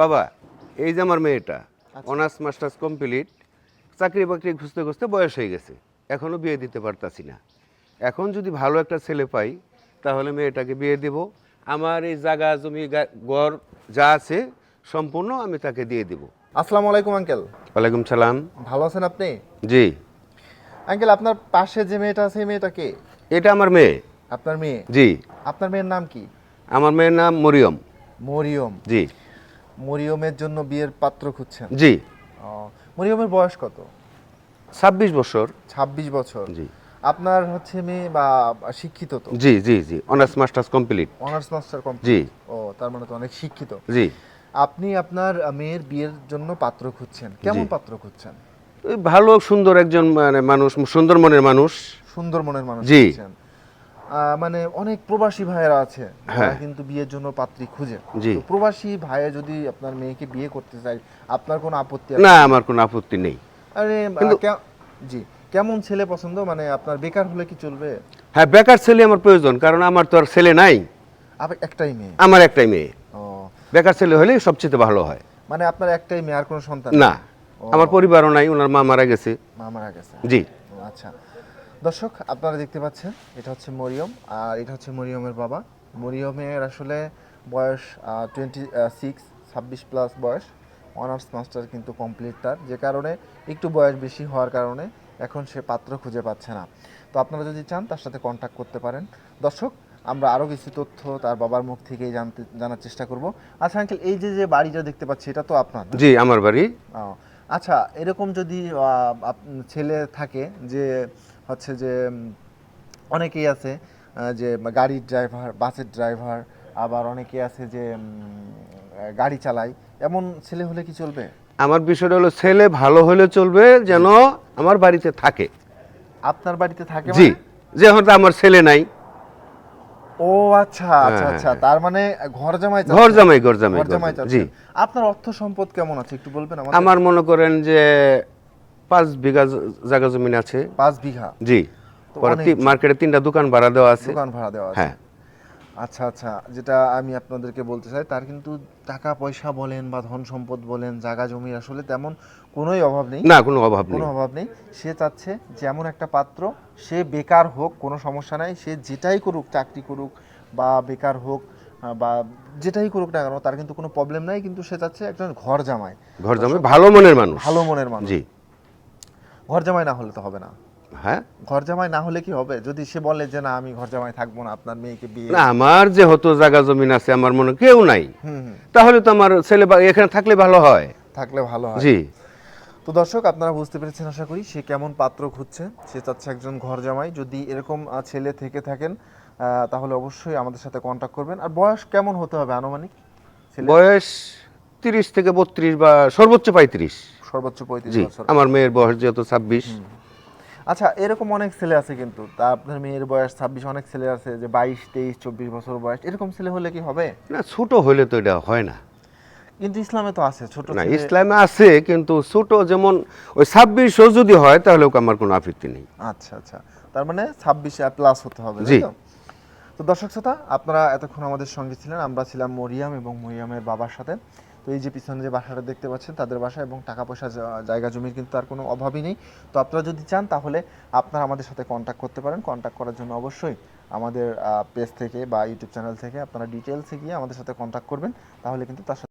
বাবা, এই যে আমার মেয়েটা আচ্ছা। অনার্স মাস্টার্স কমপ্লিট, চাকরি বাকরি খুঁজতে খুঁজতে বয়স হয়ে গেছে, এখনও বিয়ে দিতে পারতাছি না। এখন যদি ভালো একটা ছেলে পাই তাহলে মেয়েটাকে বিয়ে দেব। আমার এই জায়গা জমি ঘর যা আছে সম্পূর্ণ আমি তাকে দিয়ে দেব। আসসালামু আলাইকুম আঙ্কেল। ওয়ালাইকুম সালাম। ভালো আছেন আপনি? জি। আঙ্কেল, আপনার পাশে যে মেয়েটা আছে এই মেয়েটা কে? এটা আমার মেয়ে। আপনার মেয়ে? জি। আপনার মেয়ের নাম কি? আমার মেয়ের নাম মরিয়ম। মরিয়ম। জি। মরিয়মের জন্য বিয়ের পাত্র খুঁজছেন? জি। ও, মরিয়মের বয়স কত? 26 বছর। 26 বছর। জি। আপনার হচ্ছে মেয়ে বা শিক্ষিত তো? জি জি জি, honours masters complete. Honours master complete? জি। ও, তার মানে তো অনেক শিক্ষিত। জি। আপনি আপনার মেয়ের বিয়ের জন্য পাত্র খুঁজছেন, কেমন জি। পাত্র খুঁজছেন? ওই ভালো সুন্দর একজন মানে মানুষ, সুন্দর মনের মানুষ। সুন্দর মনের মানুষ জি। খুঁজছেন? মানে অনেক প্রবাসী ভাইয়েরা আছে যারা হ্যাঁ। কিন্তু বিয়ের জন্য পাত্রী খুঁজে। জি। তো প্রবাসী ভাইয়া যদি আপনার মেয়েকে বিয়ে করতে চায়, আপনার কোনো আপত্তি না, আছে? আমার কোনো আপত্তি নেই। আরে কিন্তু- জি, কেমন ছেলে পছন্দ? মানে আপনার বেকার হলে কি চলবে? হ্যাঁ, বেকার ছেলে আমার প্রয়োজন, কারণ আমার তো আর ছেলে নাই। আবার একটাই মেয়ে? আমার একটাই মেয়ে। ও, বেকার ছেলে হলে সবচেয়ে ভালো হয়। মানে আপনার একটাই মেয়ে, আর কোনো সন্তান না, নেই? ও, আমার পরিবারও নাই, ওনার মা মারা গেছে। মা মারা গেছে। জি। ও, আচ্ছা। দর্শক, আপনারা দেখতে পাচ্ছেন এটা হচ্ছে মরিয়ম, আর এটা হচ্ছে মরিয়মের বাবা। মরিয়মের আসলে বয়স 26 প্লাস বয়স। অনার্স মাস্টার কিন্তু কমপ্লিট তার, যে কারণে একটু বয়স বেশি হওয়ার কারণে এখন সে পাত্র খুঁজে পাচ্ছে না। তো আপনারা যদি চান তার সাথে কন্ট্যাক্ট করতে পারেন। দর্শক, আমরা আরও কিছু তথ্য তার বাবার মুখ থেকেই জানার চেষ্টা করব। আচ্ছা আঙ্কেল, এই যে যে বাড়িটা দেখতে পাচ্ছি এটা তো আপনার না? জি, আমার বাড়ি। ও, আচ্ছা। এরকম যদি ছেলে থাকে যে হচ্ছে যে অনেকেই আছে যে গাড়ির ড্রাইভার, বাসের ড্রাইভার, আবার অনেকেই আছে যে গাড়ি চালায়, এমন ছেলে হলে কি চলবে? আমার বিষয়টা হলো ছেলে ভালো হলে চলবে, যেন আমার বাড়িতে থাকে। আপনার বাড়িতে থাকে জি। মানে? যেমন আমার ছেলে নাই। ও, আচ্ছা আচ্ছা হ্যাঁ, আচ্ছা, হ্যাঁ। তার মানে ঘর জামাই চাচ্ছেন? ঘর জামাই, ঘর জামাই, ঘর জামাই জি। চাচ্ছেন। আপনার অর্থ সম্পদ কেমন আছে একটু বলবেন আমাদের? আমার মনে করেন যে 5 বিঘা জায়গা জমিন আছে। 5 বিঘা? জি। তো পরে অনেক মার্কেটে 3টা দোকান ভাড়া দেওয়া আছে। দোকান ভাড়া দেওয়া আছে? হ্যাঁ। আচ্ছা আচ্ছা, যেটা আমি আপনাদেরকে বলতে চাই, তার কিন্তু টাকা পয়সা বলেন বা ধন সম্পদ বলেন, জায়গা জমি আসলে তেমন কোনোই অভাব নেই। না, কোনো অভাব নেই। কোনো অভাব নেই। সে চাচ্ছে যে এমন একটা পাত্র, সে বেকার হোক কোনো সমস্যা নাই, সে যেটাই করুক, চাকরি করুক বা বেকার হোক বা যেটাই করুক না কেন, তার কিন্তু কোনো প্রবলেম নাই, কিন্তু সে চাচ্ছে একজন ঘর জামাই। ঘর জামাই, ভালো মনের মানুষ। ভালো মনের মানুষ। জি। ঘর জামাই না হলে তো হবে না? হ্যাঁ। ঘর জামাই না হলে কি হবে? যদি সে বলে যে না, আমি ঘর জামাই থাকবো না, আপনার মেয়েকে বিয়ে। না, আমার যেহেতু জায়গা জমিন আছে, আমার মনে কেউ নাই, হুম হুম, তাহলে তো আমার ছেলে এখানে থাকলে ভালো হয়। থাকলে ভালো হয়। জি। তো দর্শক, আপনারা বুঝতে পেরেছেন আশা করি সে কেমন পাত্র খুঁজছে। সে চাচ্ছে একজন ঘর জামাই। যদি এরকম ছেলে থেকে থাকেন তাহলে অবশ্যই আমাদের সাথে কন্ট্যাক্ট করবেন। আর বয়স কেমন হতে হবে আনুমানিক ছেলে? বয়স 30 থেকে 32 বা সর্বোচ্চ 35। সর্বোচ্চ 35 জি। বছর। আমার মেয়ের বয়স যেহেতু 26। আচ্ছা, এরকম অনেক ছেলে আছে কিন্তু, তা আপনার মেয়ের বয়স 26, অনেক ছেলে আছে যে 22, 23, 24 বছর বয়স। এরকম ছেলে হলে কি হবে? না, ছোট হলে তো এটা হয় না। কিন্তু ইসলামে তো আছে ছোট না, ছেলে। ইসলামে আছে, কিন্তু ছোট যেমন ওই 26ও যদি হয় তাহলে আমার কোনো আপত্তি নেই। আচ্ছা আচ্ছা, তার মানে 26 প্লাস হতে হবে, জি। তাই তো? তো দর্শক শ্রোতা, আপনারা এতক্ষণ আমাদের সঙ্গে ছিলেন। আমরা ছিলাম মরিয়ম এবং মরিয়মের বাবার সাথে। তো এই যে পিছনে যে বাসাটা দেখতে পাচ্ছেন তাদের বাসা, এবং টাকা পয়সা জায়গা জমির কিন্তু আর কোনো অভাবই নেই। তো আপনারা যদি চান তাহলে আপনারা আমাদের সাথে কন্ট্যাক্ট করতে পারেন। কন্ট্যাক্ট করার জন্য অবশ্যই আমাদের পেজ থেকে বা ইউটিউব চ্যানেল থেকে আপনারা ডিটেলসে গিয়ে আমাদের সাথে কন্ট্যাক্ট করবেন, তাহলে কিন্তু তার সাথে